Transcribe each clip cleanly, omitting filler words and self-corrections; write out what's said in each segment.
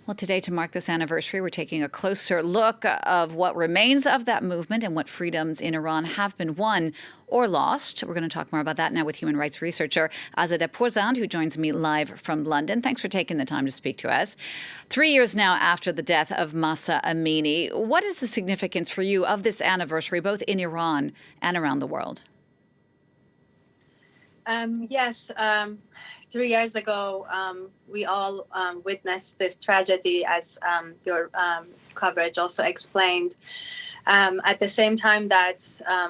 Well, today, to mark this anniversary, we're taking a closer look of what remains of that movement and what freedoms in Iran have been won or lost. We're going to talk more about that now with human rights researcher Azadeh Pourzand, who joins me live from London. Thanks for taking the time to speak to us. 3 years now after the death of Mahsa Amini, what is the significance for you of this anniversary, both in Iran and around the world? Yes, 3 years ago, we all witnessed this tragedy, as your coverage also explained. At the same time that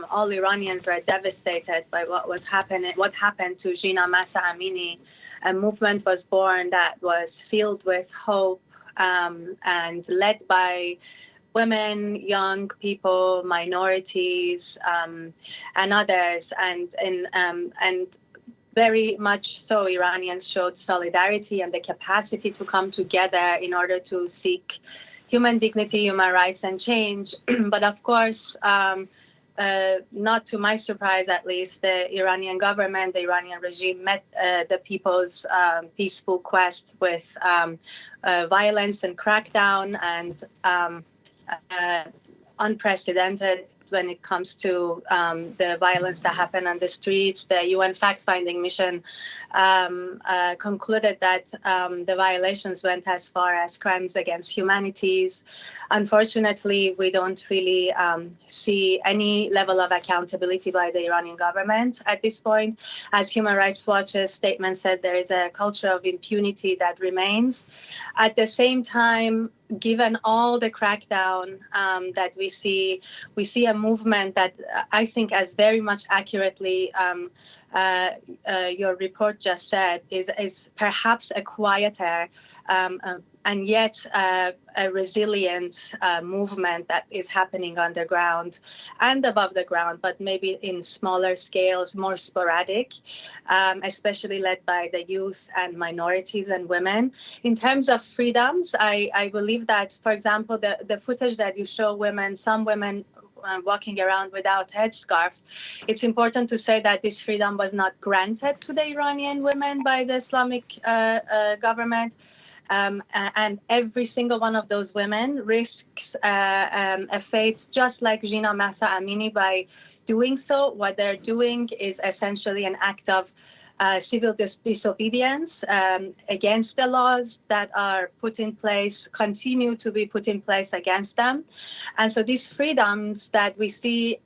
all Iranians were devastated by what happened to Jina Mahsa Amini, a movement was born that was filled with hope and led by women, young people, minorities, and others, and very much so, Iranians showed solidarity and the capacity to come together in order to seek human dignity, human rights, and change. But of course, not to my surprise, at least, the Iranian government, the Iranian regime met the people's peaceful quest with violence and crackdown and unprecedented when it comes to the violence that happened on the streets. The UN fact-finding mission concluded that the violations went as far as crimes against humanities. Unfortunately, we don't really see any level of accountability by the Iranian government at this point. As Human Rights Watch's statement said, there is a culture of impunity that remains. At the same time, given all the crackdown that we see a movement that I think, as very much accurately your report just said, is perhaps a quieter and yet a resilient movement that is happening underground and above the ground, but maybe in smaller scales, more sporadic, especially led by the youth and minorities and women. In terms of freedoms, I believe that, for example, the footage that you show some women walking around without headscarf, it's important to say that this freedom was not granted to the Iranian women by the Islamic government. And every single one of those women risks a fate just like Jina Mahsa Amini by doing so. What they're doing is essentially an act of civil disobedience against the laws that are put in place, continue to be put in place against them. And so these freedoms that we see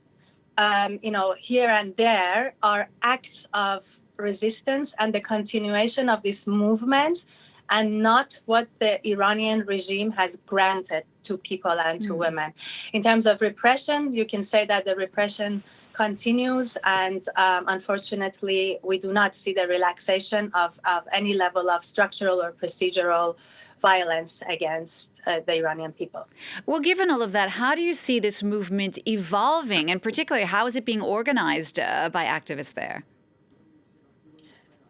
here and there are acts of resistance and the continuation of this movement, and not what the Iranian regime has granted to people and to women. In terms of repression, you can say that the repression continues, and unfortunately, we do not see the relaxation of any level of structural or procedural violence against the Iranian people. Well, given all of that, how do you see this movement evolving, and particularly how is it being organized by activists there?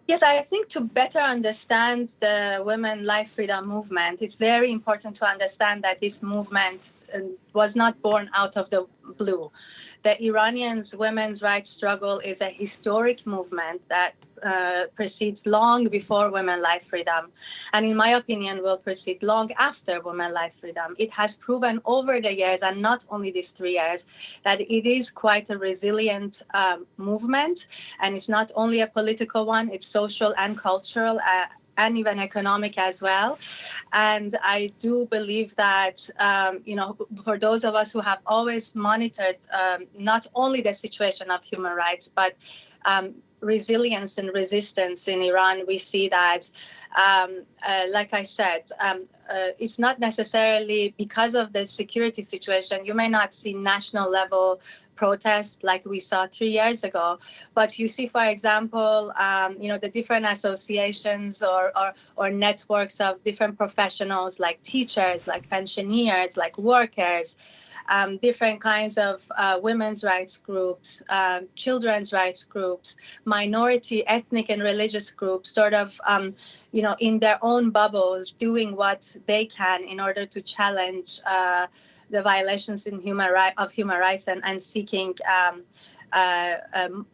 Yes, I think to better understand the women life freedom movement, it's very important to understand that this movement was not born out of the blue. The Iranians' women's rights struggle is a historic movement that proceeds long before women life freedom, and in my opinion will proceed long after women life freedom. It has proven over the years, and not only these 3 years, that it is quite a resilient movement, and it's not only a political one, it's social and cultural and even economic as well. And I do believe that, for those of us who have always monitored not only the situation of human rights, but resilience and resistance in Iran, we see that, like I said, it's not necessarily because of the security situation. You may not see national level protests like we saw 3 years ago, but you see, for example, the different associations or networks of different professionals, like teachers, like pensioners, like workers, different kinds of women's rights groups, children's rights groups, minority, ethnic and religious groups, sort of, in their own bubbles, doing what they can in order to challenge the violations in human rights and seeking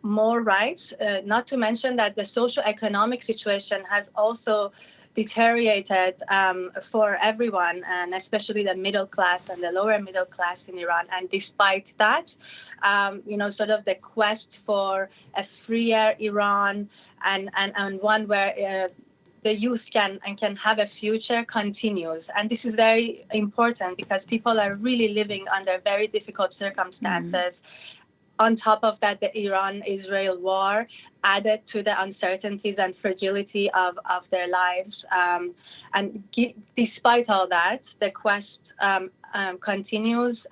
more rights. Not to mention that the socio-economic situation has also deteriorated for everyone, and especially the middle class and the lower middle class in Iran. And despite that, sort of the quest for a freer Iran and one where the youth can have a future continues. And this is very important because people are really living under very difficult circumstances. On top of that, the Iran-Israel war added to the uncertainties and fragility of their lives. Despite all that, the quest continues,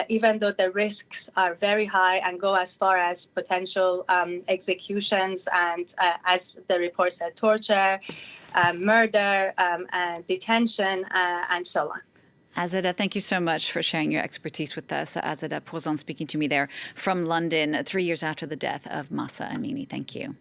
even though the risks are very high and go as far as potential executions and, as the report said, torture, murder, detention, and so on. Azadeh, thank you so much for sharing your expertise with us. Azadeh Pourzand speaking to me there from London 3 years after the death of Mahsa Amini. Thank you.